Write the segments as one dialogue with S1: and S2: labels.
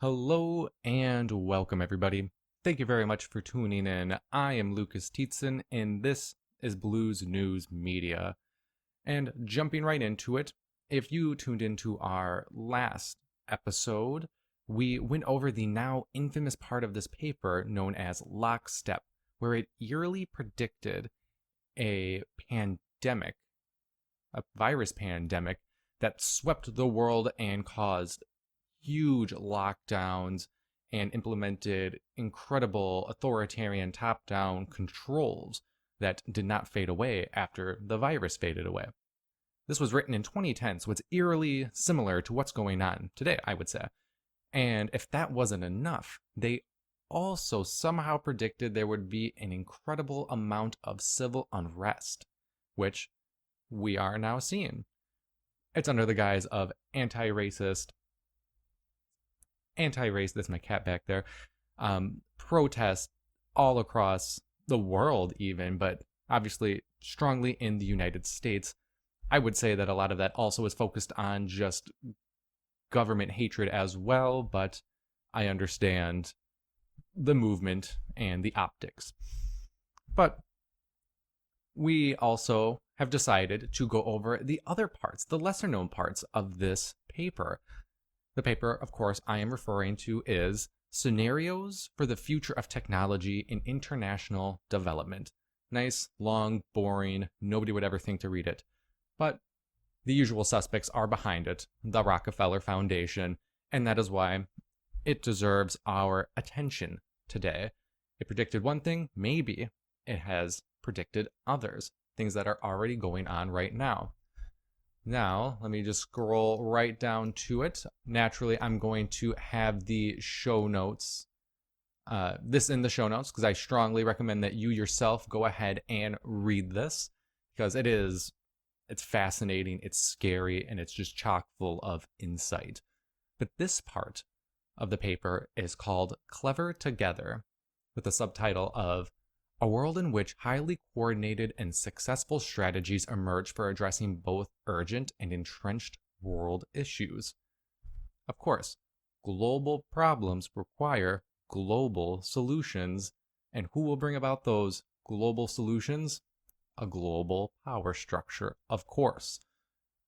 S1: Hello and welcome, everybody. Thank you very much for tuning in. I am Lucas Tietzen, and this is Blues News Media. And jumping right into it, if you tuned into our last episode, we went over the now infamous part of this paper known as Lockstep, where it eerily predicted a pandemic, a virus pandemic that swept the world and caused huge lockdowns and implemented incredible authoritarian top-down controls that did not fade away after the virus faded away. This was written in 2010, so it's eerily similar to what's going on today, I would say. And if that wasn't enough, they also somehow predicted there would be an incredible amount of civil unrest, which we are now seeing. It's under the guise of anti-racist, that's my cat back there, protests all across the world even, but obviously strongly in the United States. I would say that a lot of that also is focused on just government hatred as well, but I understand the movement and the optics. But we also have decided to go over the other parts, the lesser known parts of this paper. The paper, of course, I am referring to is Scenarios for the Future of Technology in International Development. Nice, long, boring, nobody would ever think to read it. But the usual suspects are behind it, the Rockefeller Foundation, and that is why it deserves our attention today. It predicted one thing, maybe it has predicted others, things that are already going on right now. Now, let me just scroll right down to it. Naturally, I'm going to have the show notes, this in the show notes, because I strongly recommend that you yourself go ahead and read this, because it's fascinating, it's scary, and it's just chock full of insight. But this part of the paper is called Clever Together, with a subtitle of A World in Which Highly Coordinated and Successful Strategies Emerge for Addressing Both Urgent and Entrenched World Issues. Of course, global problems require global solutions, and who will bring about those global solutions? A global power structure, of course.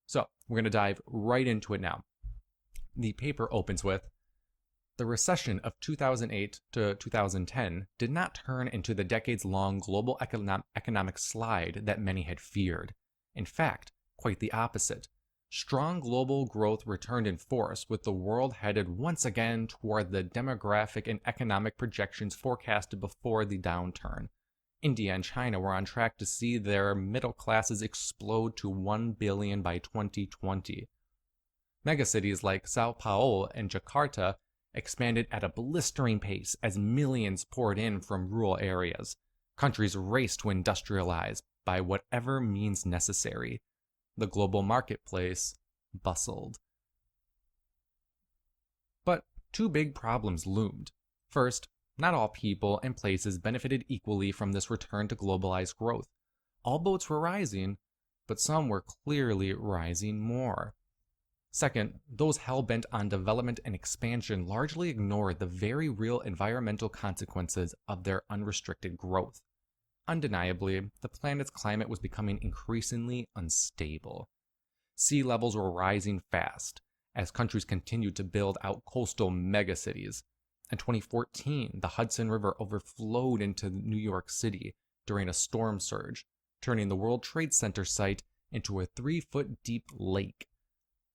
S1: So, we're going to dive right into it now. The paper opens with, the recession of 2008 to 2010 did not turn into the decades-long global economic slide that many had feared. In fact, quite the opposite. Strong global growth returned in force, with the world headed once again toward the demographic and economic projections forecasted before the downturn. India and China were on track to see their middle classes explode to 1 billion by 2020. Megacities like Sao Paulo and Jakarta expanded at a blistering pace as millions poured in from rural areas. Countries raced to industrialize by whatever means necessary. The global marketplace bustled. But two big problems loomed. First, not all people and places benefited equally from this return to globalized growth. All boats were rising, but some were clearly rising more. Second, those hell-bent on development and expansion largely ignored the very real environmental consequences of their unrestricted growth. Undeniably, the planet's climate was becoming increasingly unstable. Sea levels were rising fast as countries continued to build out coastal megacities. In 2014, the Hudson River overflowed into New York City during a storm surge, turning the World Trade Center site into a 3-foot-deep lake.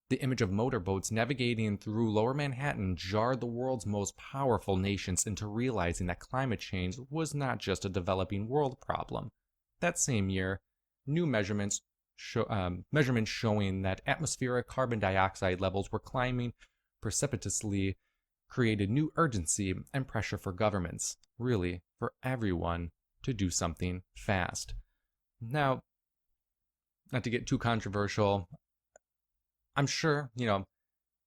S1: The image of motorboats navigating through Lower Manhattan jarred the world's most powerful nations into realizing that climate change was not just a developing world problem. That same year, new measurements showing that atmospheric carbon dioxide levels were climbing precipitously created new urgency and pressure for governments, really for everyone, to do something fast. Now, not to get too controversial, I'm sure,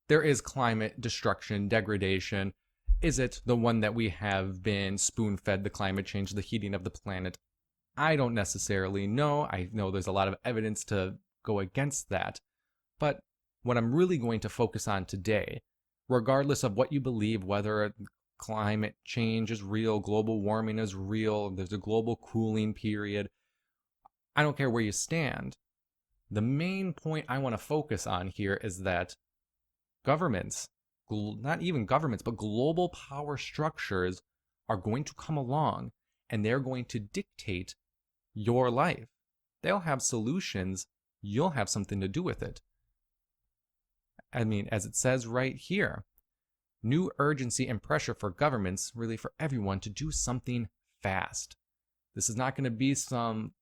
S1: there is climate destruction, degradation. Is it the one that we have been spoon-fed, the climate change, the heating of the planet? I don't necessarily know. I know there's a lot of evidence to go against that. But what I'm really going to focus on today regardless of what you believe, whether climate change is real, global warming is real, there's a global cooling period. I don't care where you stand. The main point I want to focus on here is that governments, not even governments, but global power structures are going to come along and they're going to dictate your life. They'll have solutions. You'll have something to do with it. I mean, as it says right here, new urgency and pressure for governments, really for everyone, to do something fast. This is not going to be some,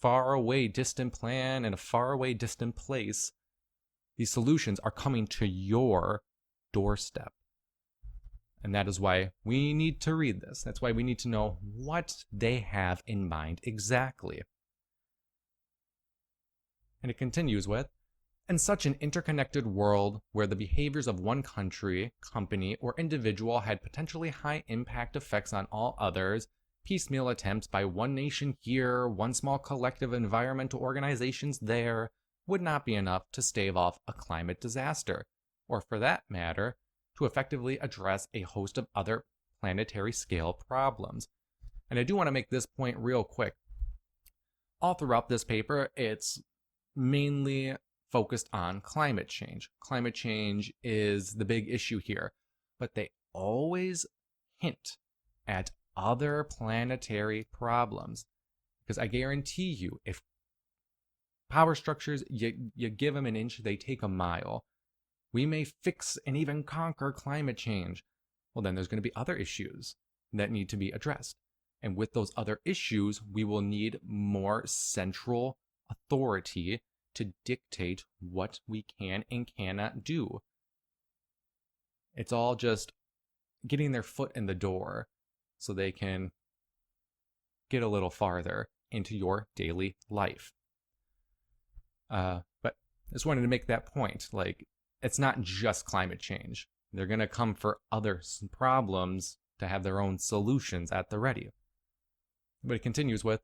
S1: far away distant plan in a far away distant place. These solutions are coming to your doorstep. And that is why we need to read this. That's why we need to know what they have in mind exactly. And it continues with, in such an interconnected world where the behaviors of one country, company, or individual had potentially high impact effects on all others, piecemeal attempts by one nation here, one small collective environmental organizations there, would not be enough to stave off a climate disaster, or for that matter, to effectively address a host of other planetary scale problems. And I do want to make this point real quick. All throughout this paper, it's mainly focused on climate change. Climate change is the big issue here, but they always hint at other planetary problems. Because I guarantee you, if power structures, you give them an inch, they take a mile. We may fix and even conquer climate change. Well, then there's going to be other issues that need to be addressed. And with those other issues, we will need more central authority to dictate what we can and cannot do. It's all just getting their foot in the door so they can get a little farther into your daily life. But I just wanted to make that point. Like, it's not just climate change. They're going to come for other problems to have their own solutions at the ready. But it continues with,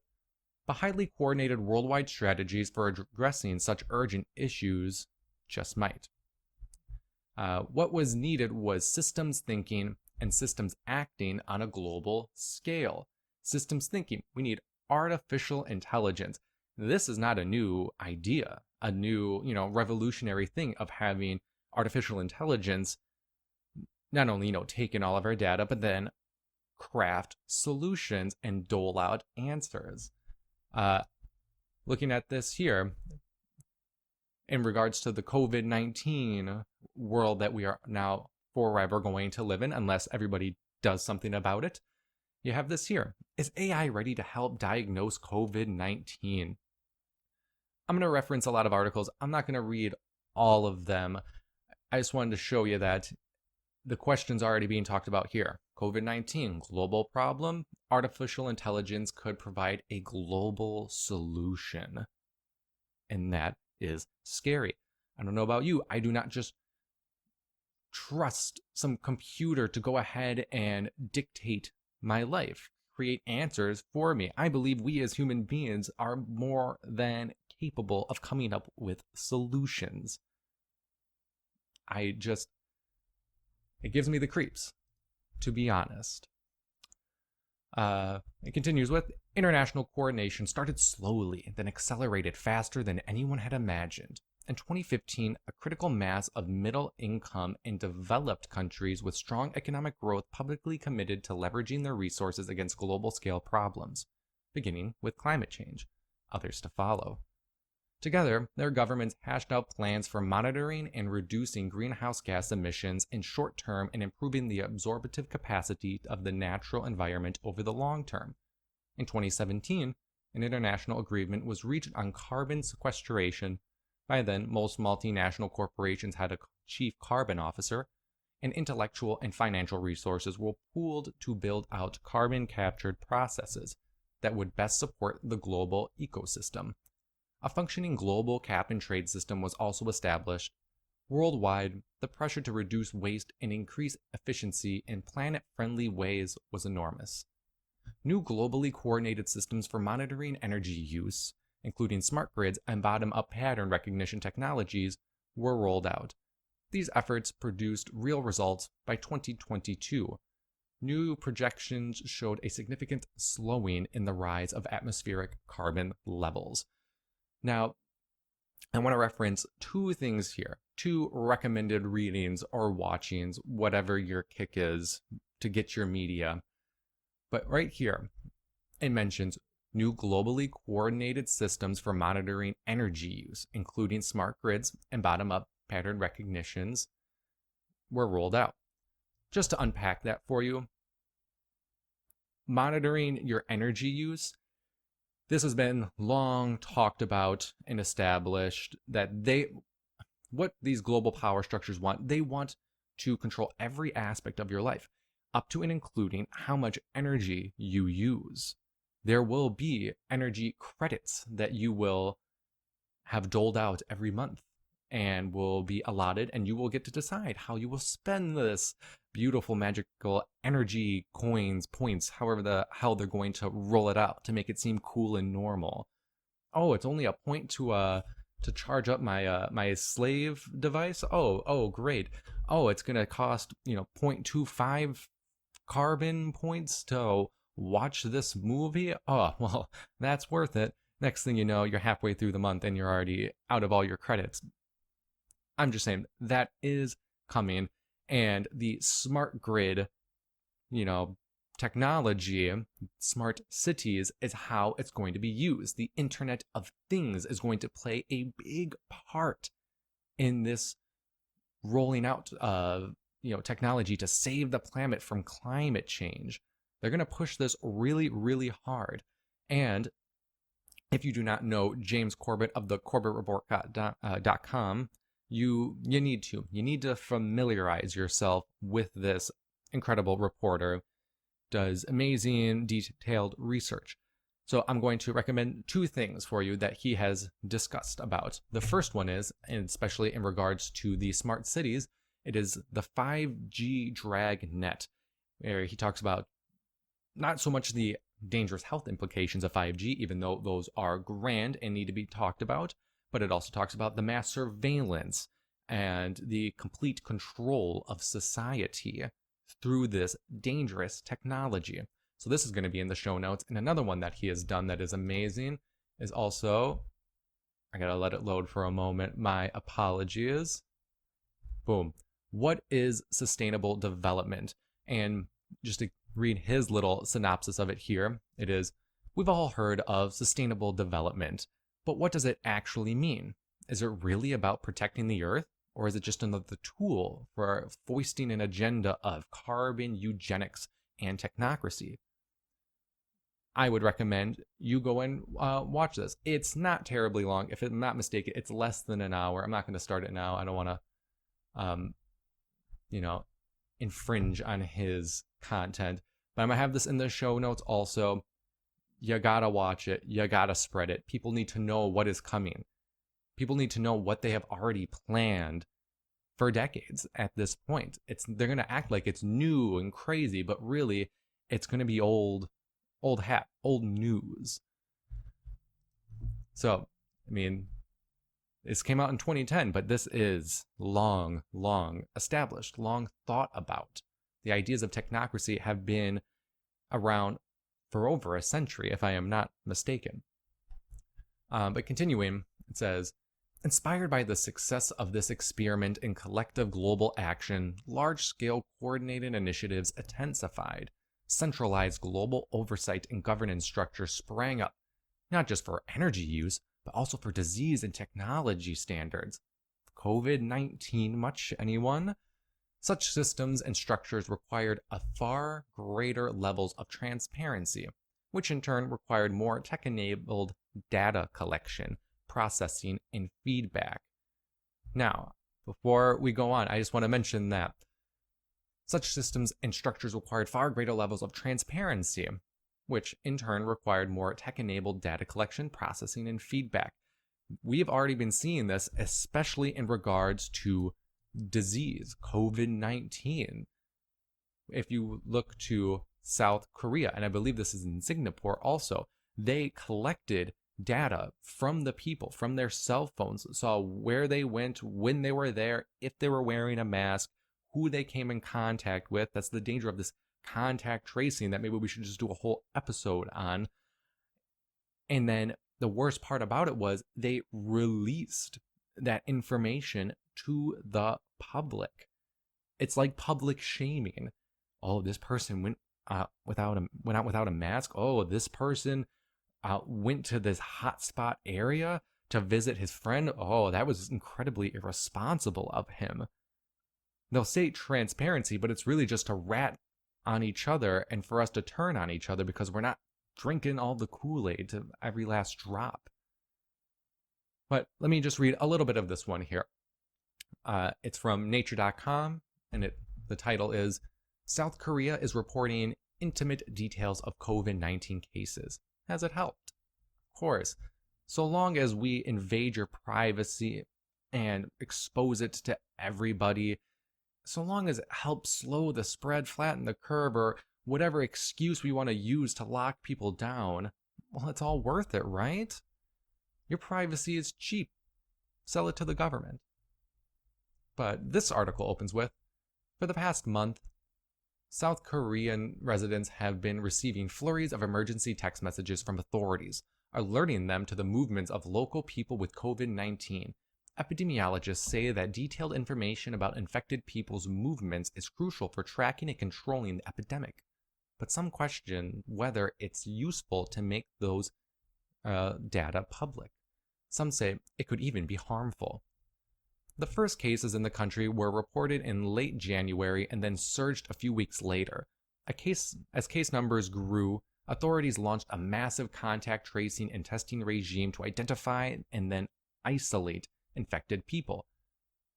S1: but highly coordinated worldwide strategies for addressing such urgent issues just might. What was needed was systems thinking and systems acting on a global scale. Systems thinking. We need artificial intelligence. This is not a new idea, a new, revolutionary thing of having artificial intelligence not only, take in all of our data, but then craft solutions and dole out answers. Looking at this here, in regards to the COVID-19 world that we are now forever going to live in, unless everybody does something about it, you have this here. Is AI ready to help diagnose COVID-19? I'm going to reference a lot of articles. I'm not going to read all of them. I just wanted to show you that the question's already being talked about here. COVID-19, global problem. Artificial intelligence could provide a global solution. And that is scary. I don't know about you. I do not just trust some computer to go ahead and dictate my life, create answers for me. I believe we as human beings are more than capable of coming up with solutions. It gives me the creeps, to be honest. It continues with, international coordination started slowly, then accelerated faster than anyone had imagined. In 2015, a critical mass of middle income and developed countries with strong economic growth publicly committed to leveraging their resources against global scale problems, beginning with climate change, others to follow. Together, their governments hashed out plans for monitoring and reducing greenhouse gas emissions in short term and improving the absorptive capacity of the natural environment over the long term. In 2017, an international agreement was reached on carbon sequestration. By then, most multinational corporations had a chief carbon officer, and intellectual and financial resources were pooled to build out carbon captured processes that would best support the global ecosystem. A functioning global cap-and-trade system was also established. Worldwide, the pressure to reduce waste and increase efficiency in planet-friendly ways was enormous. New globally coordinated systems for monitoring energy use, including smart grids and bottom-up pattern recognition technologies, were rolled out. These efforts produced real results by 2022. New projections showed a significant slowing in the rise of atmospheric carbon levels. Now, I want to reference two things here, two recommended readings or watchings, whatever your kick is to get your media. But right here, it mentions new globally coordinated systems for monitoring energy use, including smart grids and bottom-up pattern recognitions, were rolled out. Just to unpack that for you, monitoring your energy use, this has been long talked about and established that what these global power structures want, they want to control every aspect of your life, up to and including how much energy you use. There will be energy credits that you will have doled out every month and will be allotted, and you will get to decide how you will spend this beautiful magical energy coins, points, how they're going to roll it out to make it seem cool and normal. Oh, it's only a point to charge up my slave device. Oh, great. Oh, it's gonna cost 0.25 carbon points to watch this movie. Oh, well, that's worth it. Next thing you know, you're halfway through the month and you're already out of all your credits. I'm just saying that is coming, and the smart grid, technology, smart cities is how it's going to be used. The Internet of Things is going to play a big part in this rolling out of technology to save the planet from climate change. They're going to push this really, really hard. And if you do not know James Corbett of the CorbettReport.com, you need to familiarize yourself with this incredible reporter. Does amazing detailed research. So I'm going to recommend two things for you that he has discussed about. The first one is, and especially in regards to the smart cities, it is the 5G Dragnet, where he talks about not so much the dangerous health implications of 5G, even though those are grand and need to be talked about, but it also talks about the mass surveillance and the complete control of society through this dangerous technology. So this is going to be in the show notes. And another one that he has done that is amazing is also, I gotta let it load for a moment. My apologies. Boom. What is sustainable development? And just to read his little synopsis of it here, it is, we've all heard of sustainable development, but what does it actually mean? Is it really about protecting the earth? Or is it just another tool for foisting an agenda of carbon eugenics and technocracy? I would recommend you go and watch this. It's not terribly long. If I'm not mistaken, it's less than an hour. I'm not going to start it now. I don't want to, infringe on his content. But I'm going to have this in the show notes also. You got to watch it. You got to spread it. People need to know what is coming. People need to know what they have already planned for decades at this point. They're going to act like it's new and crazy, but really it's going to be old hat, old news. So, this came out in 2010, but this is long established, long thought about. The ideas of technocracy have been around for over a century, if I am not mistaken. But continuing, it says, inspired by the success of this experiment in collective global action, large-scale coordinated initiatives intensified. Centralized global oversight and governance structures sprang up, not just for energy use, but also for disease and technology standards. COVID-19 much, anyone? Such systems and structures required a far greater levels of transparency, which in turn required more tech-enabled data collection, processing, and feedback. Now, before we go on, I just want to mention that such systems and structures required far greater levels of transparency, which in turn required more tech-enabled data collection, processing, and feedback. We have already been seeing this, especially in regards to disease, COVID-19. If you look to South Korea, and I believe this is in Singapore also, they collected data from the people, from their cell phones, saw where they went, when they were there, if they were wearing a mask, who they came in contact with. That's the danger of this contact tracing that maybe we should just do a whole episode on. And then the worst part about it was they released that information to the public. It's like public shaming. Oh, this person went out without a mask. Oh, this person went to this hotspot area to visit his friend. Oh, that was incredibly irresponsible of him. They'll say transparency, but it's really just to rat on each other and for us to turn on each other because we're not drinking all the Kool-Aid to every last drop. But let me just read a little bit of this one here. It's from nature.com, and the title is South Korea is reporting intimate details of COVID-19 cases. Has it helped? Of course. So long as we invade your privacy and expose it to everybody, so long as it helps slow the spread, flatten the curve, or whatever excuse we want to use to lock people down, well, it's all worth it, right? Your privacy is cheap. Sell it to the government. But this article opens with, for the past month, South Korean residents have been receiving flurries of emergency text messages from authorities, alerting them to the movements of local people with COVID-19. Epidemiologists say that detailed information about infected people's movements is crucial for tracking and controlling the epidemic. But some question whether it's useful to make those data public. Some say it could even be harmful. The first cases in the country were reported in late January and then surged a few weeks later. As case numbers grew, authorities launched a massive contact tracing and testing regime to identify and then isolate infected people,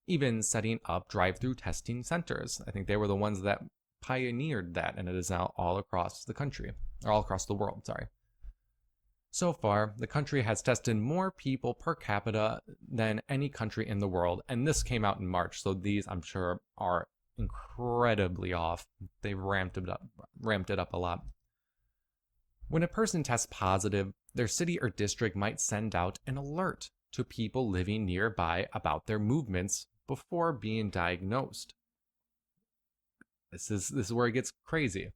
S1: even setting up drive-through testing centers. I think they were the ones that pioneered that, and it is now all across the country, or all across the world, sorry. So far, the country has tested more people per capita than any country in the world, and this came out in March, so these, I'm sure, are incredibly off. They've ramped it up a lot. When a person tests positive, their city or district might send out an alert to people living nearby about their movements before being diagnosed. This is where it gets crazy.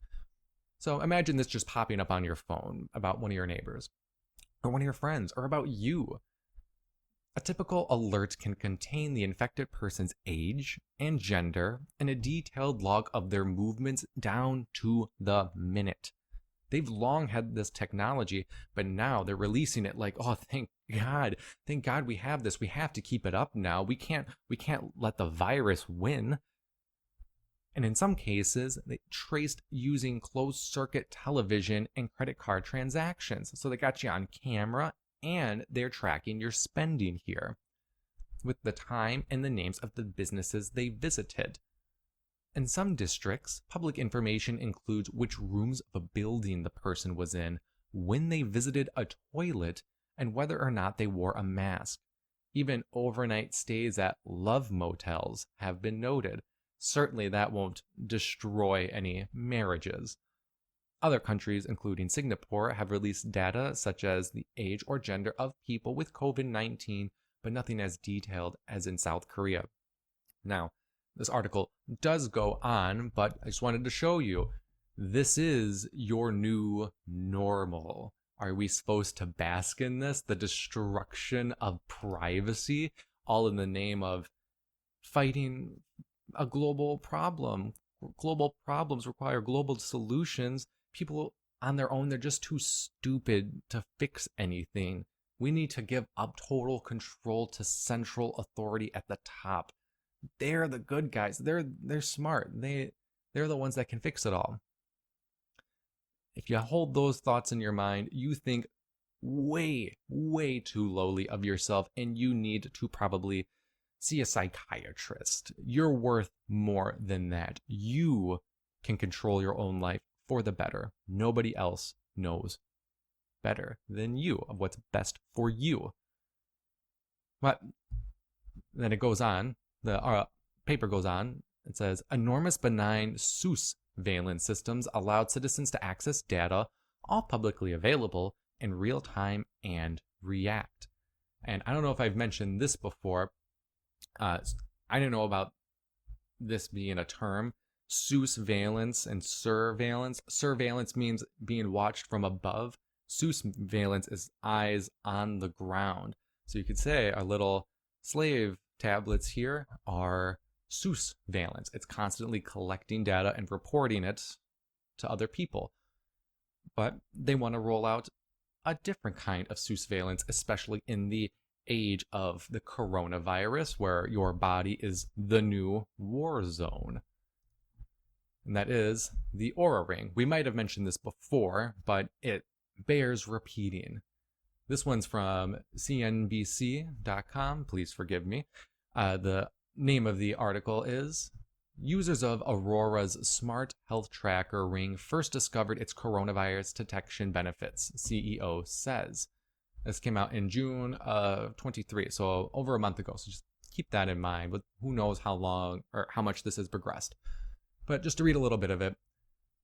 S1: So imagine this just popping up on your phone about one of your neighbors, or one of your friends, or about you. A typical alert can contain the infected person's age and gender and a detailed log of their movements down to the minute. They've long had this technology, but now they're releasing it like, oh, thank God we have this. We have to keep it up now. We can't let the virus win. And in some cases, they traced using closed circuit television and credit card transactions. So they got you on camera and they're tracking your spending here with the time and the names of the businesses they visited. In some districts, public information includes which rooms of a building the person was in, when they visited a toilet, and whether or not they wore a mask. Even overnight stays at love motels have been noted. Certainly that won't destroy any marriages. Other countries, including Singapore, have released data such as the age or gender of people with COVID-19, but nothing as detailed as in South Korea. Now, this article does go on, but I just wanted to show you, this is your new normal. Are we supposed to bask in this? The destruction of privacy, all in the name of fighting a global problem. Global problems require global solutions. People on their own, they're just too stupid to fix anything. We need to give up total control to central authority at the top. They're the good guys. They're smart. They're the ones that can fix it all. If you hold those thoughts in your mind, you think way too lowly of yourself, and you need to probably see a psychiatrist. You're worth more than that. You can control your own life for the better. Nobody else knows better than you of what's best for you. But then it goes on. The paper goes on. It says, enormous benign Sousveillance systems allowed citizens to access data, all publicly available, in real time and react. And I don't know if I've mentioned this before. I don't know about this being a term. Sousveillance and surveillance. Surveillance means being watched from above. Sousveillance is eyes on the ground. So you could say our little slave tablets here are sousveillance. It's constantly collecting data and reporting it to other people. But they want to roll out a different kind of sousveillance, especially in the age of the coronavirus, where your body is the new war zone. And that is the Oura ring. We might have mentioned this before, but it bears repeating. This one's from CNBC.com. Please forgive me. The name of the article is Users of Aurura's Smart Health Tracker ring first discovered its coronavirus detection benefits, CEO says. This came out in June of 23, so over a month ago. So just keep that in mind, but who knows how long or how much this has progressed. But just to read a little bit of it,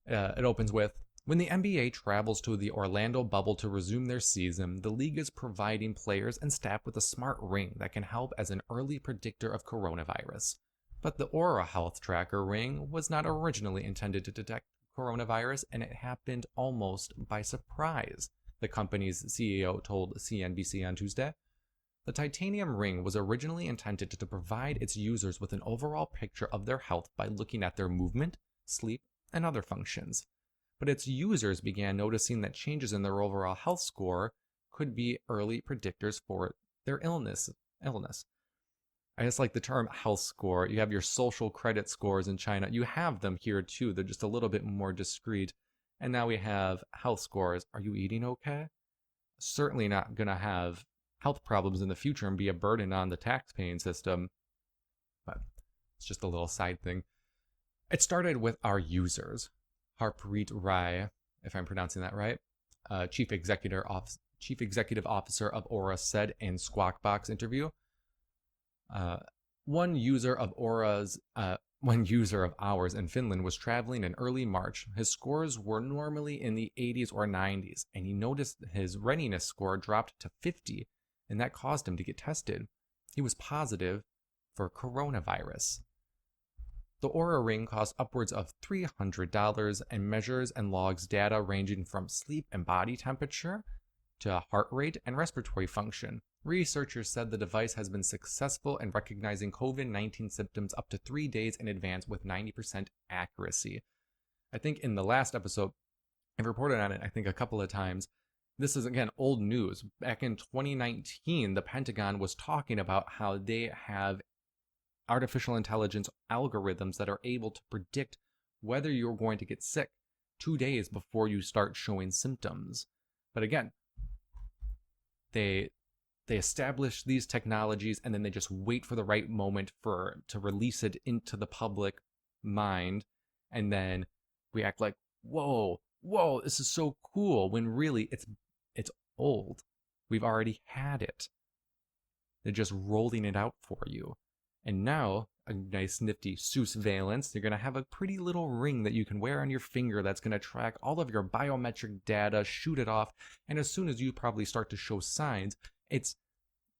S1: it opens with, when the NBA travels to the Orlando bubble to resume their season, the league is providing players and staff with a smart ring that can help as an early predictor of coronavirus. But the Oura Health Tracker ring was not originally intended to detect coronavirus, and it happened almost by surprise, the company's CEO told CNBC on Tuesday. The titanium ring was originally intended to provide its users with an overall picture of their health by looking at their movement, sleep, and other functions. But its users began noticing that changes in their overall health score could be early predictors for their illness. I just like the term health score. You have your social credit scores in China. You have them here too. They're just a little bit more discreet. And now we have health scores. Are you eating okay? Certainly not going to have health problems in the future and be a burden on the tax-paying system. But it's just a little side thing. It started with our users. Harpreet Rai, if I'm pronouncing that right, Chief Executive Officer of Oura, said in Squawk Box interview. One user of ours in Finland was traveling in early March. His scores were normally in the 80s or 90s, and he noticed his readiness score dropped to 50, and that caused him to get tested. He was positive for coronavirus. The Oura ring costs upwards of $300 and measures and logs data ranging from sleep and body temperature to heart rate and respiratory function. Researchers said the device has been successful in recognizing COVID-19 symptoms up to 3 days in advance with 90% accuracy. I think in the last episode, I've reported on it, I think a couple of times. This is, again, old news. Back in 2019, the Pentagon was talking about how they have artificial intelligence algorithms that are able to predict whether you're going to get sick 2 days before you start showing symptoms. But again, they establish these technologies and then they just wait for the right moment to release it into the public mind, and then we act like, whoa, this is so cool, when really it's old. We've already had it. They're just rolling it out for you. And now, a nice nifty sousveillance, you're going to have a pretty little ring that you can wear on your finger that's going to track all of your biometric data, shoot it off, and as soon as you probably start to show signs, it's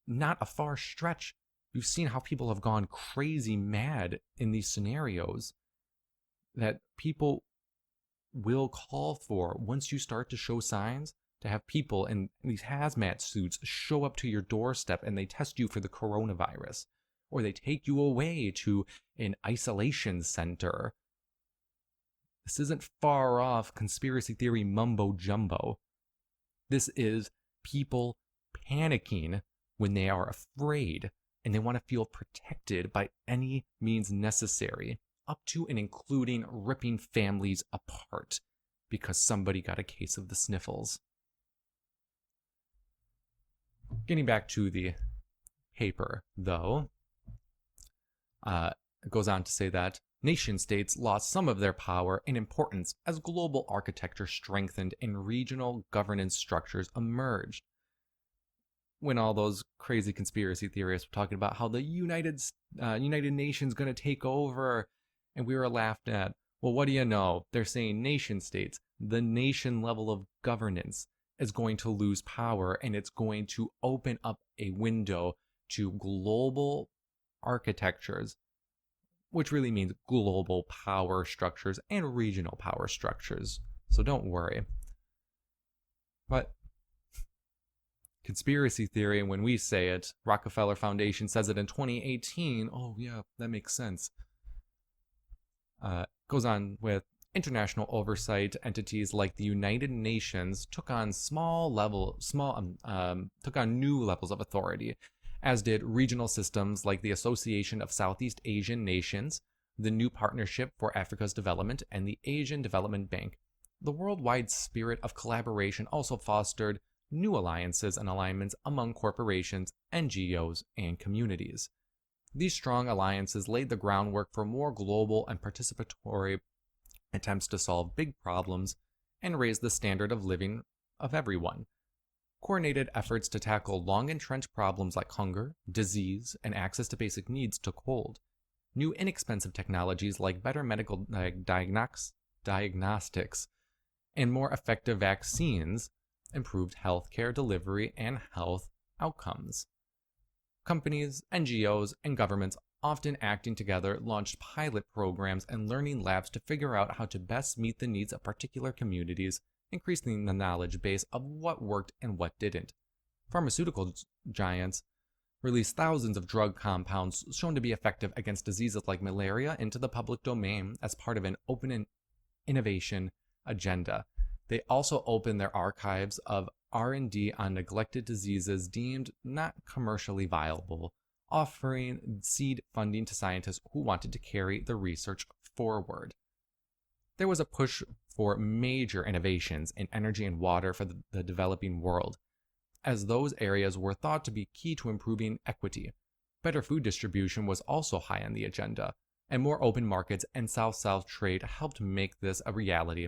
S1: not a far stretch. You've seen how people have gone crazy mad in these scenarios that people will call for once you start to show signs, to have people in these hazmat suits show up to your doorstep and they test you for the coronavirus. Or they take you away to an isolation center. This isn't far off conspiracy theory mumbo jumbo. This is people panicking when they are afraid and they want to feel protected by any means necessary, up to and including ripping families apart because somebody got a case of the sniffles. Getting back to the paper, though, it goes on to say that nation states lost some of their power and importance as global architecture strengthened and regional governance structures emerged. When all those crazy conspiracy theorists were talking about how the United Nations going to take over, and we were laughed at. Well, what do you know? They're saying nation states, the nation level of governance. is going to lose power, and it's going to open up a window to global architectures, which really means global power structures and regional power structures. So don't worry. But conspiracy theory, and when we say it, Rockefeller Foundation says it in 2018. Oh, yeah, that makes sense. Goes on with international oversight entities like the United Nations took on new levels of authority, as did regional systems like the Association of Southeast Asian Nations, the New Partnership for Africa's Development, and the Asian Development Bank. The worldwide spirit of collaboration also fostered new alliances and alignments among corporations, NGOs, and communities. These strong alliances laid the groundwork for more global and participatory attempts to solve big problems and raise the standard of living of everyone. Coordinated efforts to tackle long-entrenched problems like hunger, disease, and access to basic needs took hold. New inexpensive technologies like better medical diagnostics and more effective vaccines improved healthcare delivery and health outcomes. Companies, NGOs, and governments, often acting together, launched pilot programs and learning labs to figure out how to best meet the needs of particular communities, increasing the knowledge base of what worked and what didn't. Pharmaceutical giants released thousands of drug compounds shown to be effective against diseases like malaria into the public domain as part of an open innovation agenda. They also opened their archives of R&D on neglected diseases deemed not commercially viable, offering seed funding to scientists who wanted to carry the research forward. There was a push for major innovations in energy and water for the developing world, as those areas were thought to be key to improving equity. Better food distribution was also high on the agenda, and more open markets and South-South trade helped make this a reality.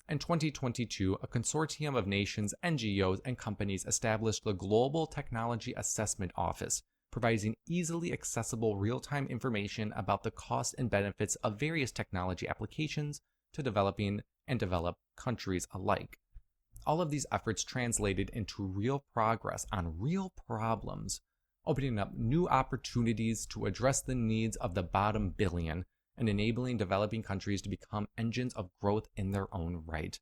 S1: In 2022, a consortium of nations, NGOs, and companies established the Global Technology Assessment Office, providing easily accessible real-time information about the costs and benefits of various technology applications to developing and developed countries alike. All of these efforts translated into real progress on real problems, opening up new opportunities to address the needs of the bottom billion and enabling developing countries to become engines of growth in their own right.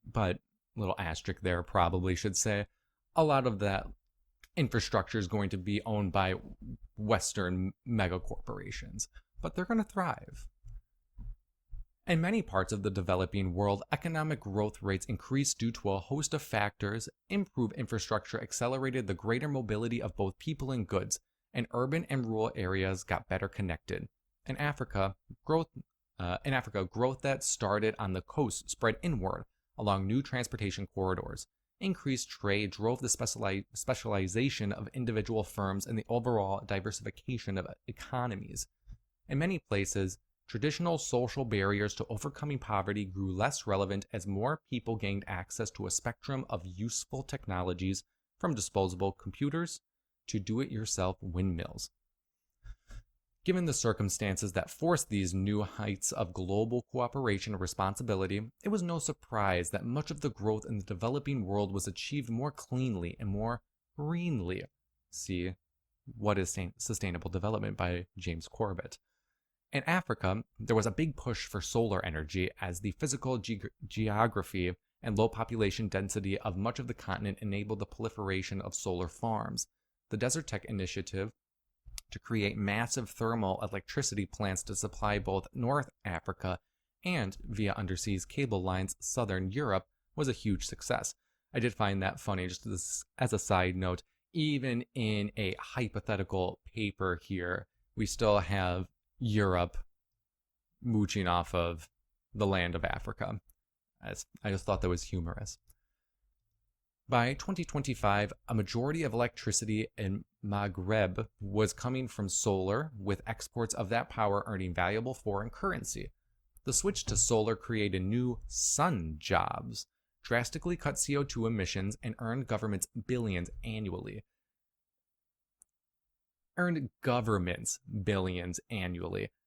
S1: But, little asterisk there, probably should say, a lot of that infrastructure is going to be owned by Western megacorporations, but they're going to thrive. In many parts of the developing world, economic growth rates increased due to a host of factors. Improved infrastructure accelerated the greater mobility of both people and goods, and urban and rural areas got better connected. In Africa, growth that started on the coast spread inward along new transportation corridors. Increased trade drove the specialization of individual firms and the overall diversification of economies. In many places, traditional social barriers to overcoming poverty grew less relevant as more people gained access to a spectrum of useful technologies, from disposable computers to do-it-yourself windmills. Given the circumstances that forced these new heights of global cooperation and responsibility, it was no surprise that much of the growth in the developing world was achieved more cleanly and more greenly. See What is Sustainable Development by James Corbett. In Africa, there was a big push for solar energy as the physical geography and low population density of much of the continent enabled the proliferation of solar farms. The Desert Tech Initiative to create massive thermal electricity plants to supply both North Africa and, via undersea cable lines, Southern Europe was a huge success. I did find that funny, just as a side note. Even in a hypothetical paper here, we still have Europe mooching off of the land of Africa. I just thought that was humorous. By 2025, a majority of electricity in Maghreb was coming from solar, with exports of that power earning valuable foreign currency. The switch to solar created new sun jobs, drastically cut CO2 emissions, and earned governments billions annually.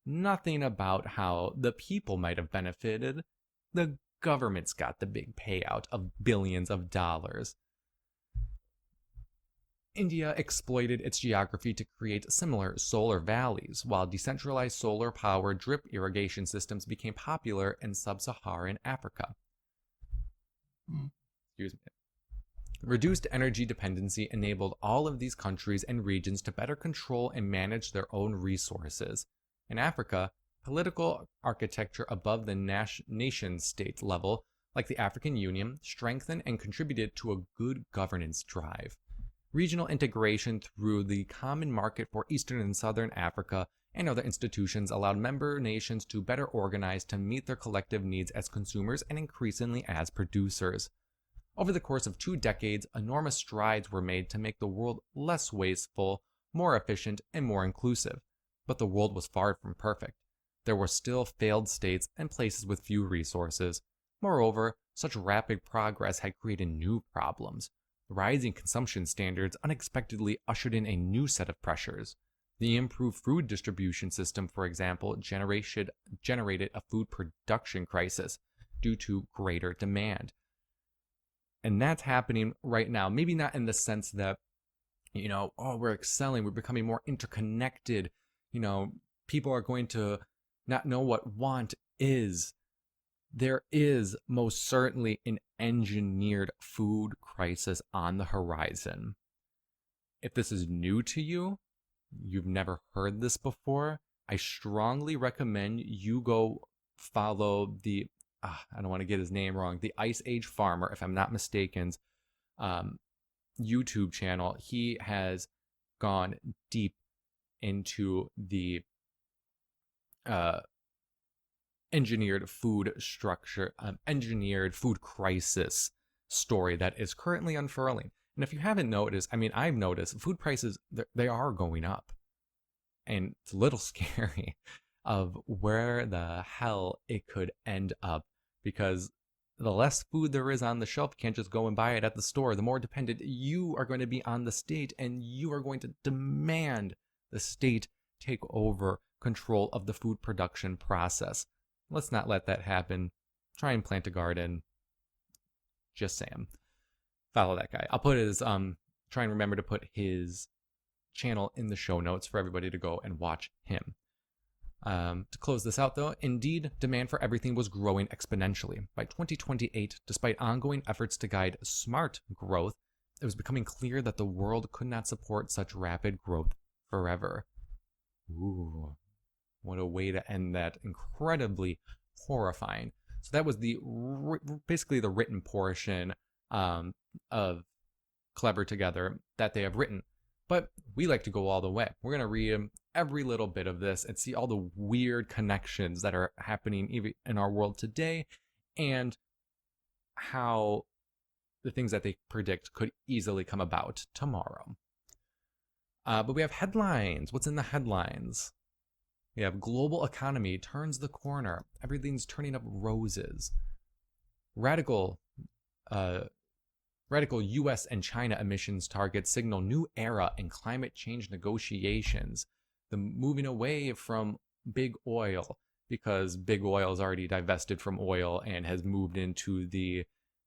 S1: Nothing about how the people might have benefited. The governments got the big payout of billions of dollars. India exploited its geography to create similar solar valleys, while decentralized solar power drip irrigation systems became popular in sub-Saharan Africa. Excuse me. Reduced energy dependency enabled all of these countries and regions to better control and manage their own resources. In Africa, political architecture above the nation-state level, like the African Union, strengthened and contributed to a good governance drive. Regional integration through the Common Market for Eastern and Southern Africa and other institutions allowed member nations to better organize to meet their collective needs as consumers and increasingly as producers. Over the course of 2 decades, enormous strides were made to make the world less wasteful, more efficient, and more inclusive. But the world was far from perfect. There were still failed states and places with few resources. Moreover, such rapid progress had created new problems. Rising consumption standards unexpectedly ushered in a new set of pressures. The improved food distribution system, for example, generated a food production crisis due to greater demand. And that's happening right now. Maybe not in the sense that, we're excelling, we're becoming more interconnected. People are going to not know what want is. There is most certainly an engineered food crisis on the horizon. If this is new to you, you've never heard this before, I strongly recommend you go follow the, I don't want to get his name wrong, the Ice Age Farmer, if I'm not mistaken, YouTube channel. He has gone deep into the engineered food crisis story that is currently unfurling. And if you haven't noticed, I've noticed food prices, they are going up. And it's a little scary of where the hell it could end up, because the less food there is on the shelf, you can't just go and buy it at the store. The more dependent you are going to be on the state, and you are going to demand the state take over control of the food production process. Let's not let that happen. Try and plant a garden. Just saying. Follow that guy. I'll put his, try and remember to put his channel in the show notes for everybody to go and watch him. To close this out though, indeed, demand for everything was growing exponentially. By 2028, despite ongoing efforts to guide smart growth, it was becoming clear that the world could not support such rapid growth forever. Ooh. What a way to end that. Incredibly horrifying. So that was basically the written portion of Clever Together that they have written. But we like to go all the way. We're going to read every little bit of this and see all the weird connections that are happening even in our world today, and how the things that they predict could easily come about tomorrow. But we have headlines. What's in the headlines? We have global economy turns the corner. Everything's turning up roses. Radical U.S. and China emissions targets signal new era in climate change negotiations. The moving away from big oil, because big oil is already divested from oil and has moved into the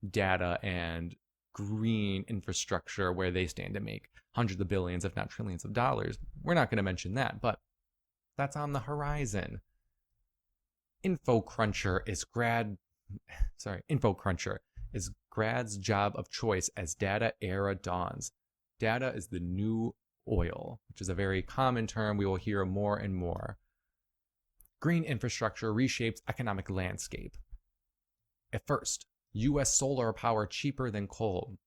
S1: data and green infrastructure where they stand to make hundreds of billions, if not trillions of dollars. We're not going to mention that, but that's on the horizon. InfoCruncher is grad's job of choice as data era dawns. Data is the new oil, which is a very common term we will hear more and more. Green infrastructure reshapes economic landscape. At first, U.S. solar power cheaper than coal,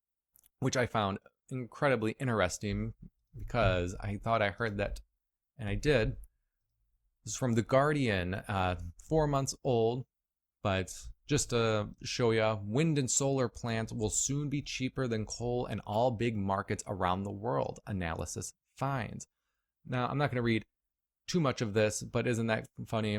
S1: which I found incredibly interesting because I thought I heard that, and I did. This is from The Guardian, 4 months old, but just to show you, wind and solar plants will soon be cheaper than coal in all big markets around the world, analysis finds. Now, I'm not going to read too much of this, but isn't that funny?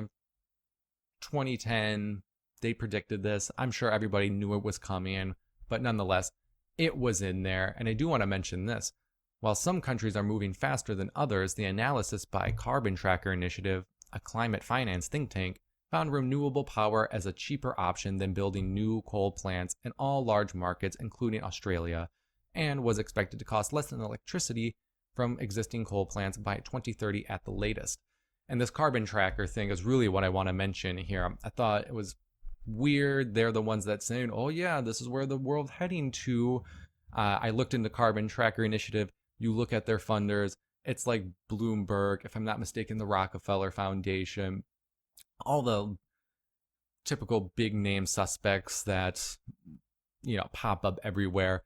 S1: 2010, they predicted this. I'm sure everybody knew it was coming, but nonetheless, it was in there. And I do want to mention this. While some countries are moving faster than others, the analysis by Carbon Tracker Initiative, a climate finance think tank, found renewable power as a cheaper option than building new coal plants in all large markets, including Australia, and was expected to cost less than electricity from existing coal plants by 2030 at the latest. And this carbon tracker thing is really what I want to mention here. I thought it was weird. They're the ones that saying, oh yeah, this is where the world's heading to. I looked into Carbon Tracker Initiative. You look at their funders. It's like Bloomberg, if I'm not mistaken, the Rockefeller Foundation, all the typical big name suspects that, pop up everywhere,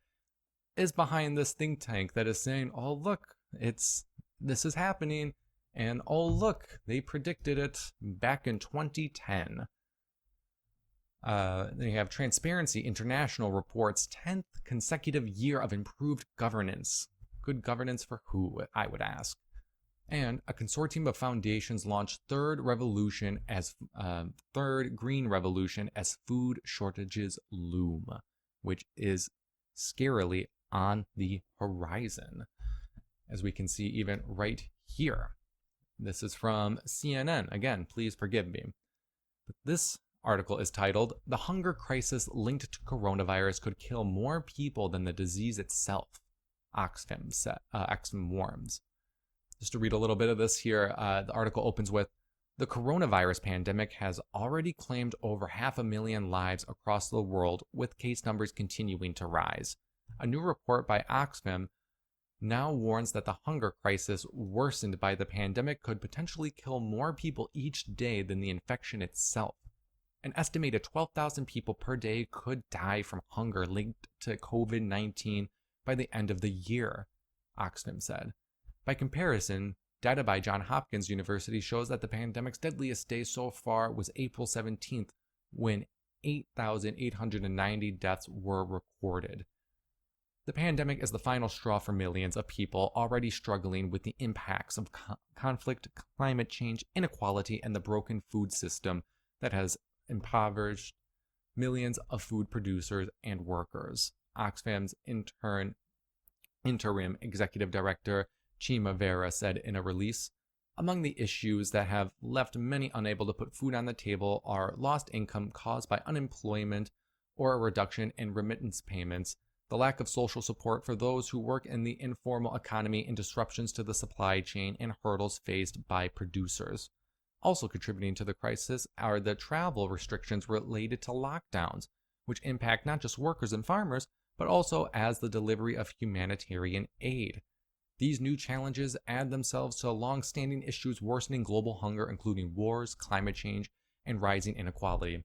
S1: is behind this think tank that is saying, oh, look, this is happening. And oh, look, they predicted it back in 2010. Then you have Transparency International reports 10th consecutive year of improved governance. Good governance for who, I would ask. And a consortium of foundations launched third green revolution as food shortages loom, which is scarily on the horizon, as we can see even right here. This is from CNN. Again, please forgive me. But this article is titled, "The Hunger Crisis Linked to Coronavirus Could Kill More People Than the Disease Itself," Oxfam warns. Just to read a little bit of this here, the article opens with, "The coronavirus pandemic has already claimed over 500,000 lives across the world, with case numbers continuing to rise. A new report by Oxfam now warns that the hunger crisis worsened by the pandemic could potentially kill more people each day than the infection itself. An estimated 12,000 people per day could die from hunger linked to COVID-19 by the end of the year," Oxfam said. By comparison, data by Johns Hopkins University shows that the pandemic's deadliest day so far was April 17th, when 8,890 deaths were recorded. The pandemic is the final straw for millions of people already struggling with the impacts of conflict, climate change, inequality, and the broken food system that has impoverished millions of food producers and workers. Oxfam's interim executive director, Chima Vera, said in a release, "Among the issues that have left many unable to put food on the table are lost income caused by unemployment or a reduction in remittance payments, the lack of social support for those who work in the informal economy, and disruptions to the supply chain and hurdles faced by producers. Also contributing to the crisis are the travel restrictions related to lockdowns, which impact not just workers and farmers, but also as the delivery of humanitarian aid. These new challenges add themselves to long-standing issues worsening global hunger, including wars, climate change, and rising inequality."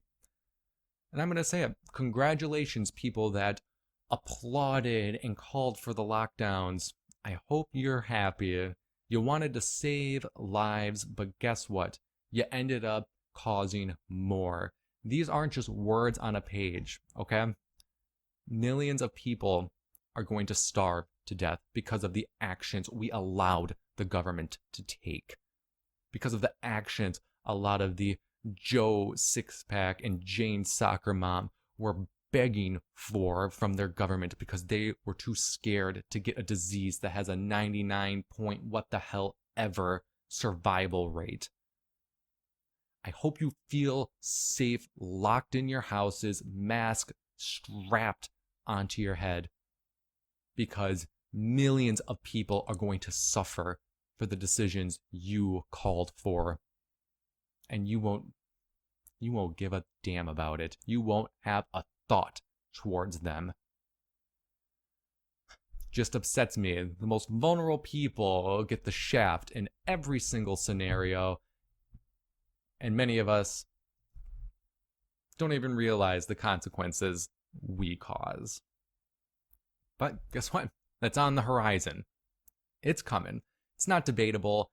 S1: And I'm going to say it. Congratulations, people that applauded and called for the lockdowns. I hope you're happy. You wanted to save lives, but guess what? You ended up causing more. These aren't just words on a page, okay? Millions of people are going to starve to death because of the actions we allowed the government to take. Because of the actions a lot of the Joe Six-Pack and Jane Soccer Mom were begging for from their government because they were too scared to get a disease that has a 99 point what the hell ever survival rate. I hope you feel safe, locked in your houses, mask strapped onto your head, because millions of people are going to suffer for the decisions you called for. And you won't give a damn about it. You won't have a thought towards them. Just upsets me. The most vulnerable people get the shaft in every single scenario, and many of us don't even realize the consequences we cause. But guess what? That's on the horizon. It's coming. It's not debatable.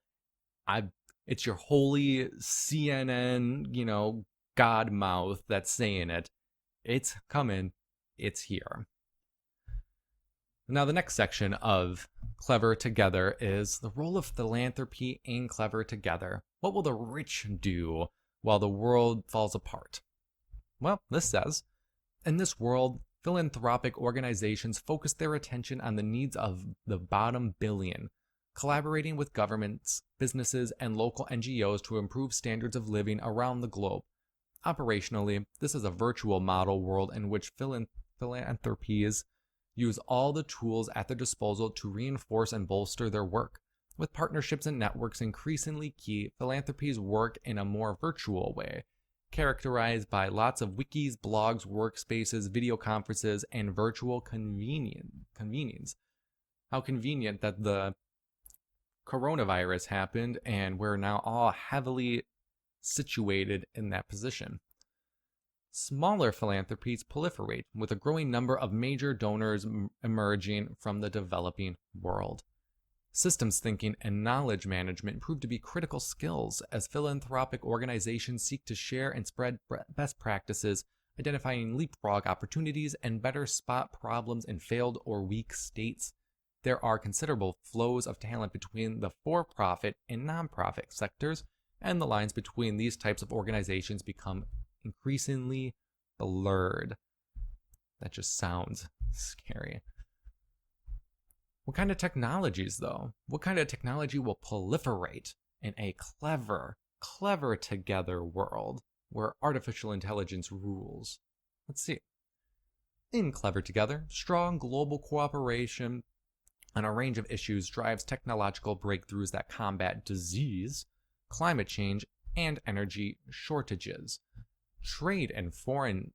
S1: It's your holy CNN, God mouth that's saying it. It's coming. It's here. Now, the next section of Clever Together is the role of philanthropy in Clever Together. What will the rich do while the world falls apart? Well, this says, in this world, philanthropic organizations focus their attention on the needs of the bottom billion, collaborating with governments, businesses, and local NGOs to improve standards of living around the globe. Operationally, this is a virtual model world in which philanthropies use all the tools at their disposal to reinforce and bolster their work. With partnerships and networks increasingly key, philanthropies work in a more virtual way, characterized by lots of wikis, blogs, workspaces, video conferences, and virtual convenience. How convenient that the coronavirus happened and we're now all heavily situated in that position. Smaller philanthropies proliferate, with a growing number of major donors emerging from the developing world. Systems thinking and knowledge management prove to be critical skills as philanthropic organizations seek to share and spread best practices, identifying leapfrog opportunities, and better spot problems in failed or weak states. There are considerable flows of talent between the for-profit and non-profit sectors, and the lines between these types of organizations become increasingly blurred. That just sounds scary. What kind of technologies, though? What kind of technology will proliferate in a clever together world where artificial intelligence rules? Let's see. In Clever Together, strong global cooperation on a range of issues drives technological breakthroughs that combat disease, climate change, and energy shortages. Trade and foreign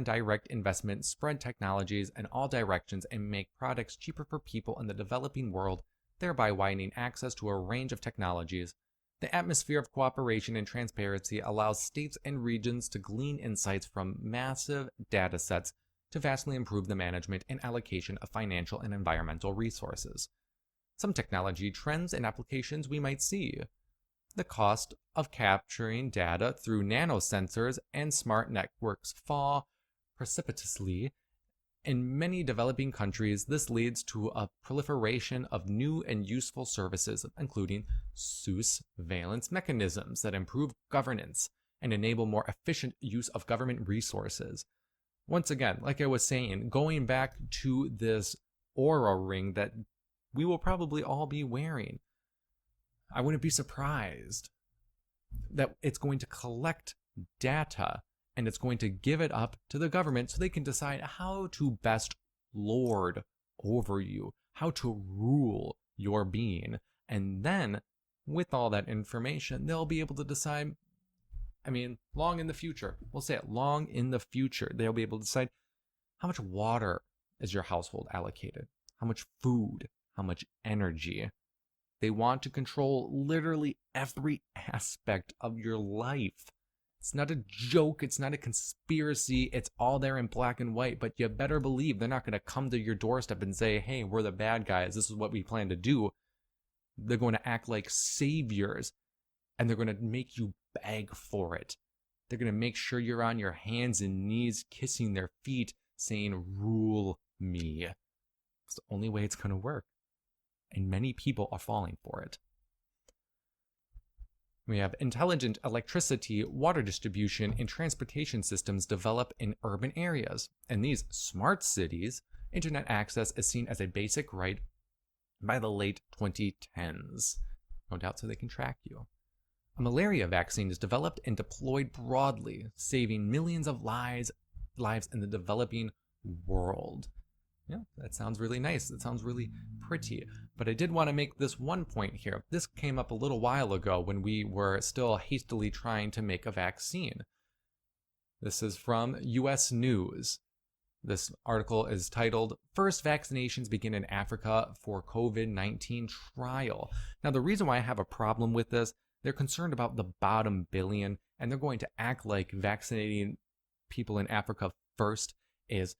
S1: direct investment spread technologies in all directions and make products cheaper for people in the developing world, thereby widening access to a range of technologies. The atmosphere of cooperation and transparency allows states and regions to glean insights from massive data sets to vastly improve the management and allocation of financial and environmental resources. Some technology trends and applications we might see. The cost of capturing data through nanosensors and smart networks fall precipitously. In many developing countries, this leads to a proliferation of new and useful services, including Sousveillance mechanisms that improve governance and enable more efficient use of government resources. Once again, like I was saying, going back to this Oura ring that we will probably all be wearing, I wouldn't be surprised that it's going to collect data and it's going to give it up to the government so they can decide how to best lord over you, how to rule your being. And then, with all that information, they'll be able to decide, long in the future, we'll say it, long in the future, they'll be able to decide how much water is your household allocated, how much food, how much energy. They want to control literally every aspect of your life. It's not a joke. It's not a conspiracy. It's all there in black and white. But you better believe they're not going to come to your doorstep and say, hey, we're the bad guys. This is what we plan to do. They're going to act like saviors. And they're going to make you beg for it. They're going to make sure you're on your hands and knees, kissing their feet, saying, rule me. It's the only way it's going to work. And many people are falling for it. We have intelligent electricity, water distribution, and transportation systems develop in urban areas. In these smart cities, internet access is seen as a basic right by the late 2010s. No doubt so they can track you. A malaria vaccine is developed and deployed broadly, saving millions of lives in the developing world. Yeah, that sounds really nice. That sounds really pretty. But I did want to make this one point here. This came up a little while ago when we were still hastily trying to make a vaccine. This is from US News. This article is titled, First Vaccinations Begin in Africa for COVID-19 Trial. Now, the reason why I have a problem with this, they're concerned about the bottom billion, and they're going to act like vaccinating people in Africa first is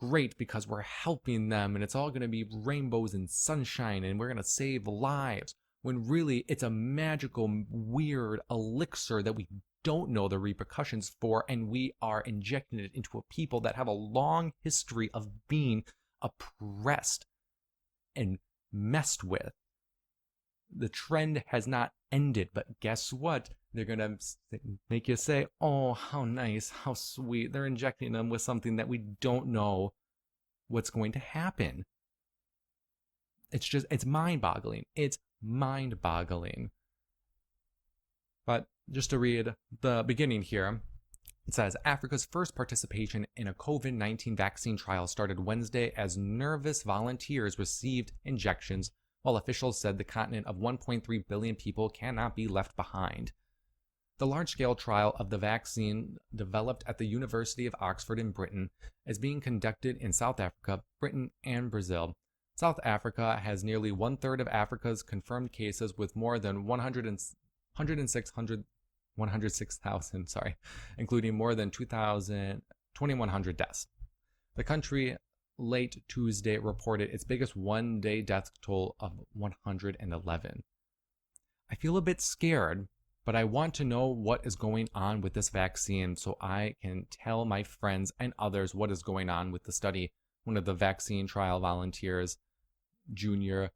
S1: great because we're helping them and it's all going to be rainbows and sunshine and we're going to save lives, when really it's a magical, weird elixir that we don't know the repercussions for, and we are injecting it into a people that have a long history of being oppressed and messed with. The trend has not ended, but guess what? They're going to make you say, oh, how nice, how sweet. They're injecting them with something that we don't know what's going to happen. It's mind-boggling. It's mind-boggling. But Just to read the beginning here, it says Africa's first participation in a COVID-19 vaccine trial started Wednesday as nervous volunteers received injections, while officials said the continent of 1.3 billion people cannot be left behind. The large-scale trial of the vaccine, developed at the University of Oxford in Britain, is being conducted in South Africa, Britain, and Brazil. South Africa has nearly one-third of Africa's confirmed cases, with more than 106,000, including more than 2,100 deaths. The country late Tuesday reported its biggest one-day death toll of 111. I feel a bit scared, but I want to know what is going on with this vaccine so I can tell my friends and others what is going on with the study. One of the vaccine trial volunteers, Junior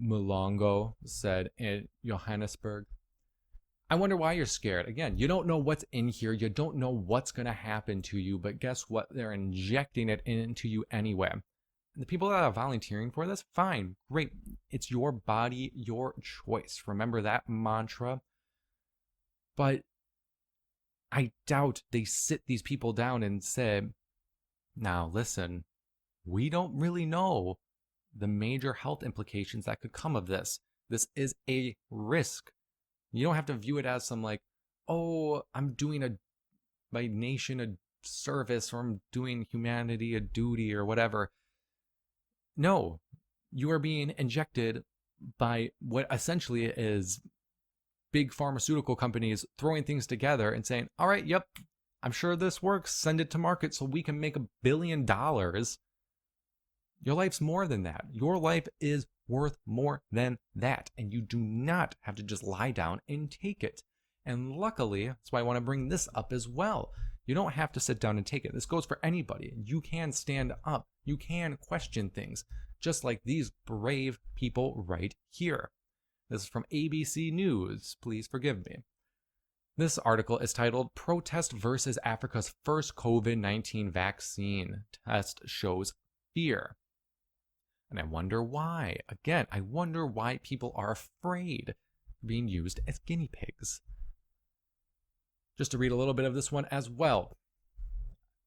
S1: Mulongo, said in Johannesburg. I wonder why you're scared. Again, you don't know what's in here. You don't know what's going to happen to you, but guess what? They're injecting it into you anyway. And the people that are volunteering for this, fine, great. It's your body, your choice. Remember that mantra. But I doubt they sit these people down and say, now listen, we don't really know the major health implications that could come of this. This is a risk. You don't have to view it as some like, oh, I'm doing my nation a service, or I'm doing humanity a duty, or whatever. No, you are being injected by what essentially is big pharmaceutical companies throwing things together and saying, all right, yep, I'm sure this works. Send it to market so we can make $1 billion. Your life's more than that. Your life is worth more than that. And you do not have to just lie down and take it. And luckily, that's why I want to bring this up as well. You don't have to sit down and take it. This goes for anybody. You can stand up. You can question things, just like these brave people right here. This is from ABC News. Please forgive me. This article is titled Protest versus Africa's First COVID-19 Vaccine Test Shows Fear. And I wonder why. Again, I wonder why people are afraid of being used as guinea pigs. Just to read a little bit of this one as well.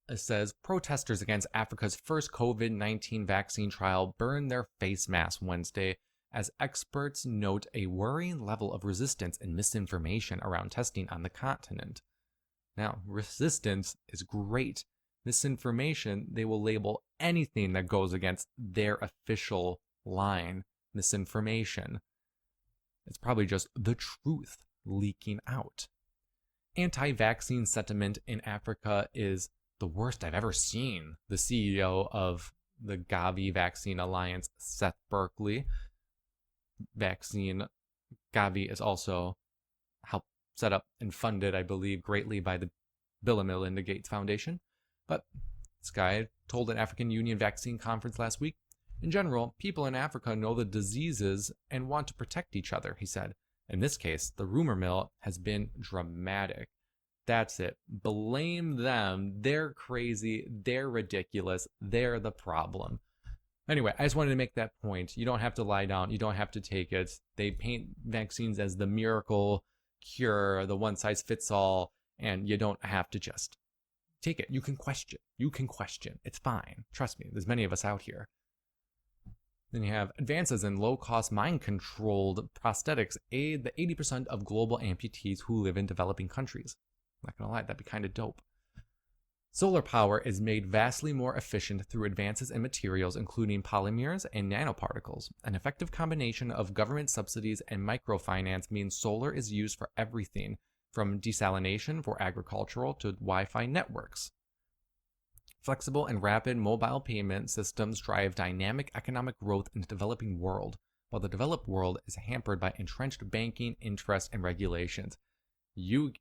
S1: It says, protesters against Africa's first COVID-19 vaccine trial burned their face masks Wednesday as experts note a worrying level of resistance and misinformation around testing on the continent. Now, resistance is great. Misinformation, they will label anything that goes against their official line misinformation. It's probably just the truth leaking out. Anti-vaccine sentiment in Africa is the worst I've ever seen. The CEO of the Gavi Vaccine Alliance, Seth Berkley. Gavi is also helped set up and funded, I believe, greatly by the Bill and Melinda Gates Foundation. But this guy told an African Union vaccine conference last week, in general, people in Africa know the diseases and want to protect each other, he said. In this case, the rumor mill has been dramatic. That's it. Blame them. They're crazy. They're ridiculous. They're the problem. Anyway, I just wanted to make that point. You don't have to lie down. You don't have to take it. They paint vaccines as the miracle cure, the one size fits all, and you don't have to just take it. You can question. You can question. It's fine. Trust me, there's many of us out here. Then you have advances in low-cost mind-controlled prosthetics aid the 80% of global amputees who live in developing countries. I'm not gonna lie, that'd be kind of dope. Solar power is made vastly more efficient through advances in materials including polymers and nanoparticles. An effective combination of government subsidies and microfinance means solar is used for everything, from desalination for agricultural to Wi-Fi networks. Flexible and rapid mobile payment systems drive dynamic economic growth in the developing world, while the developed world is hampered by entrenched banking, interest, and regulations. You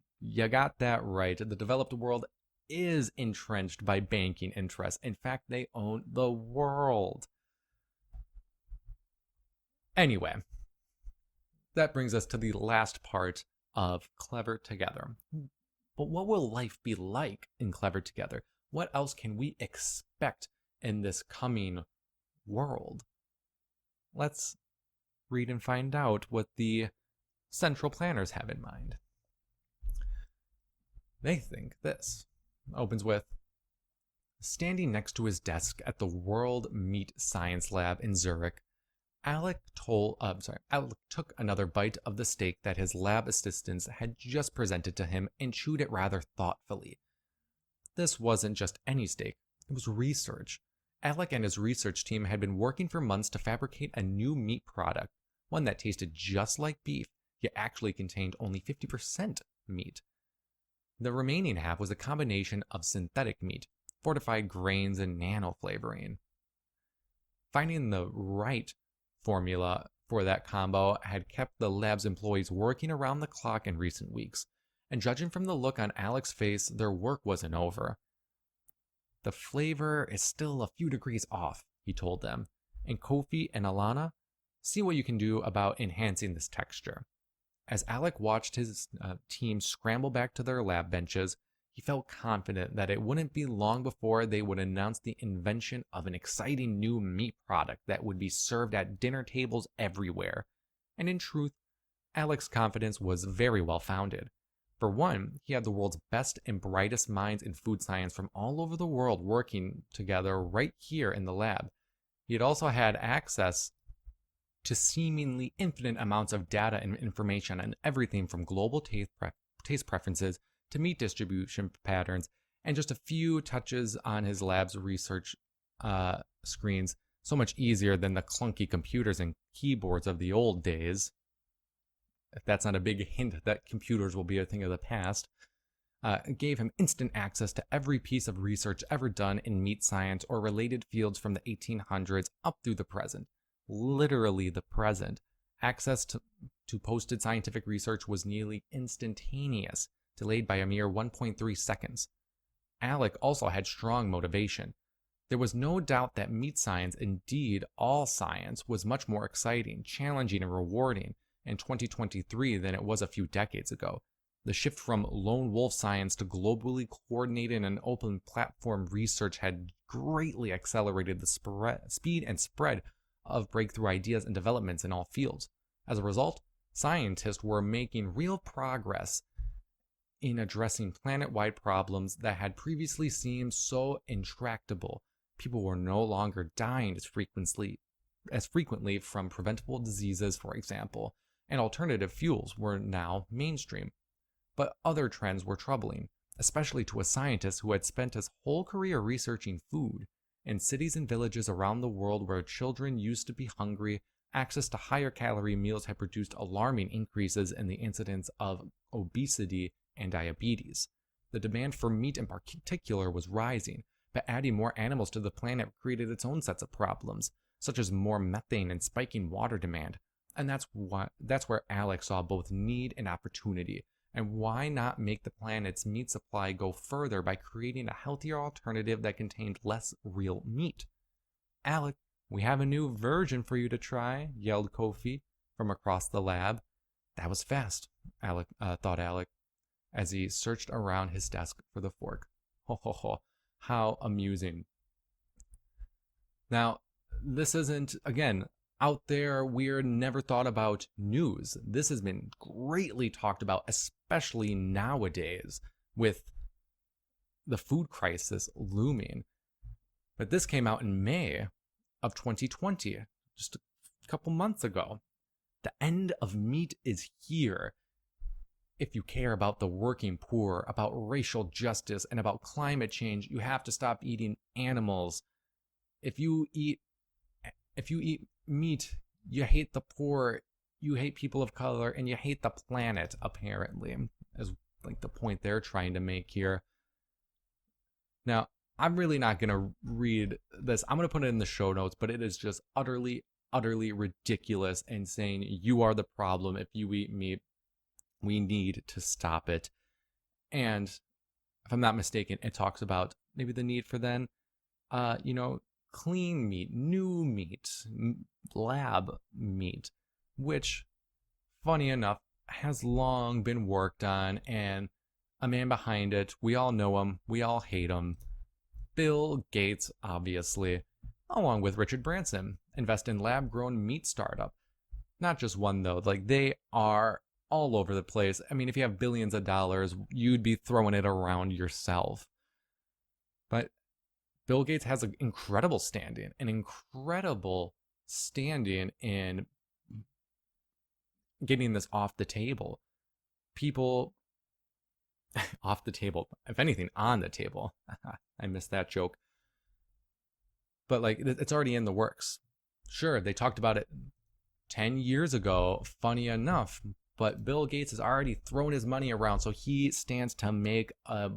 S1: got that right. The developed world is entrenched by banking interests. In fact, they own the world. Anyway, that brings us to the last part of Clever Together. But what will life be like in Clever Together? What else can we expect in this coming world? Let's read and find out what the central planners have in mind. They think this. Opens with, standing next to his desk at the World Meat Science Lab in Zurich, Alec took another bite of the steak that his lab assistants had just presented to him and chewed it rather thoughtfully. This wasn't just any steak, it was research. Alec and his research team had been working for months to fabricate a new meat product, one that tasted just like beef, yet actually contained only 50% meat. The remaining half was a combination of synthetic meat, fortified grains, and nano flavoring. Finding the right formula for that combo had kept the lab's employees working around the clock in recent weeks, and judging from the look on Alec's face, their work wasn't over. The flavor is still a few degrees off, he told them, and Kofi and Alana, see what you can do about enhancing this texture. As Alec watched his team scramble back to their lab benches, he felt confident that it wouldn't be long before they would announce the invention of an exciting new meat product that would be served at dinner tables everywhere. And in truth, Alec's confidence was very well founded. For one, he had the world's best and brightest minds in food science from all over the world working together right here in the lab. He had also had access to seemingly infinite amounts of data and information on everything from global taste preferences to meat distribution patterns, and just a few touches on his lab's research screens, so much easier than the clunky computers and keyboards of the old days. If that's not a big hint that computers will be a thing of the past, gave him instant access to every piece of research ever done in meat science or related fields from the 1800s up through the present. Literally the present. Access to posted scientific research was nearly instantaneous, delayed by a mere 1.3 seconds. Alec also had strong motivation. There was no doubt that meat science, indeed all science, was much more exciting, challenging, and rewarding in 2023 than it was a few decades ago. The shift from lone wolf science to globally coordinated and open platform research had greatly accelerated the speed and spread of breakthrough ideas and developments in all fields. As a result, scientists were making real progress in addressing planet-wide problems that had previously seemed so intractable. People were no longer dying as frequently from preventable diseases, for example, and alternative fuels were now mainstream. But other trends were troubling, especially to a scientist who had spent his whole career researching food. In cities and villages around the world where children used to be hungry, access to higher calorie meals had produced alarming increases in the incidence of obesity and diabetes. The demand for meat in particular was rising, but adding more animals to the planet created its own sets of problems, such as more methane and spiking water demand. And that's where Alec saw both need and opportunity. And why not make the planet's meat supply go further by creating a healthier alternative that contained less real meat? Alec, we have a new version for you to try, yelled Kofi from across the lab. That was fast, thought Alec, as he searched around his desk for the fork. Ho ho ho, how amusing. Now, this isn't, again, out there, weird, never thought about news. This has been greatly talked about, especially nowadays with the food crisis looming. But this came out in May of 2020, just a couple months ago. The end of meat is here. If you care about the working poor, about racial justice, and about climate change, you have to stop eating animals. If you eat meat, you hate the poor, you hate people of color, and you hate the planet, apparently, is like the point they're trying to make here. Now, I'm really not going to read this. I'm going to put it in the show notes, but it is just utterly ridiculous and saying you are the problem if you eat meat. We need to stop it. And if I'm not mistaken, it talks about maybe the need for then, clean meat, new meat, lab meat, which, funny enough, has long been worked on, and a man behind it, we all know him, we all hate him, Bill Gates, obviously, along with Richard Branson, invest in lab-grown meat startup. Not just one, though, like they are all over the place. I mean, if you have billions of dollars, you'd be throwing it around yourself. But Bill Gates has an incredible standing in getting this off the table. People off the table, if anything, on the table. I missed that joke. But like, it's already in the works. Sure, they talked about it 10 years ago, funny enough, but Bill Gates has already thrown his money around, so he stands to make a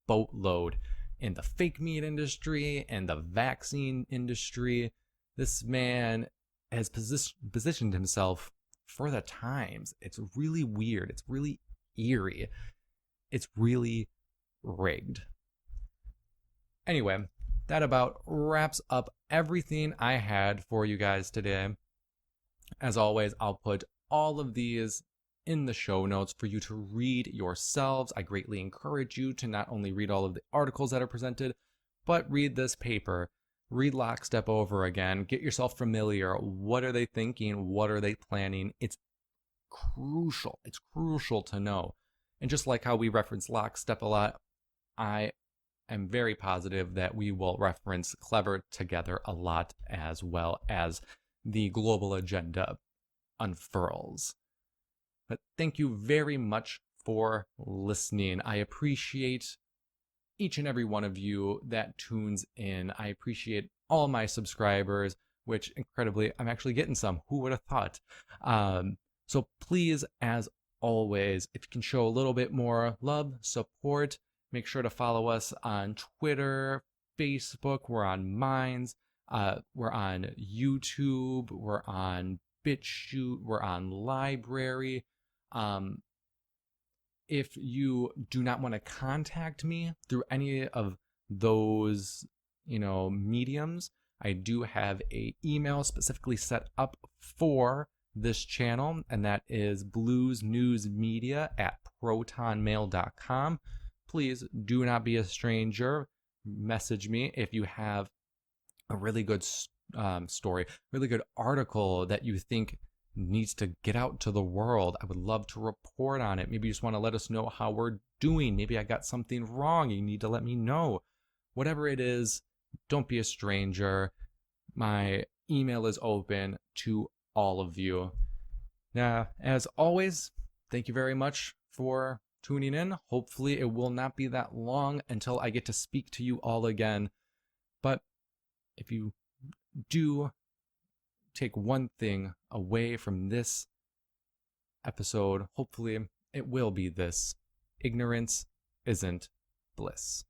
S1: boatload in the fake meat industry and the vaccine industry. This man has positioned himself for the times. It's really weird. It's really eerie. It's really rigged. Anyway, that about wraps up everything I had for you guys today. As always, I'll put all of these in the show notes for you to read yourselves. I greatly encourage you to not only read all of the articles that are presented, but read this paper. Read Lockstep over again. Get yourself familiar. What are they thinking? What are they planning? It's crucial. It's crucial to know. And just like how we reference Lockstep a lot, I am very positive that we will reference Clever Together a lot, as well as the global agenda unfurls. But thank you very much for listening. I appreciate each and every one of you that tunes in. I appreciate all my subscribers, which incredibly, I'm actually getting some. Who would have thought? So please, as always, if you can show a little bit more love, support, make sure to follow us on Twitter, Facebook. We're on Minds. We're on YouTube. We're on BitChute. We're on Library. If you do not want to contact me through any of those, mediums, I do have an email specifically set up for this channel, and that is bluesnewsmedia@protonmail.com. Please do not be a stranger. Message me if you have a really good story, really good article that you think needs to get out to the world. I would love to report on it. Maybe you just want to let us know how we're doing. Maybe I got something wrong. You need to let me know. Whatever it is, don't be a stranger. My email is open to all of you. Now, as always, thank you very much for tuning in. Hopefully it will not be that long until I get to speak to you all again. But if you do take one thing away from this episode, hopefully it will be this: ignorance isn't bliss.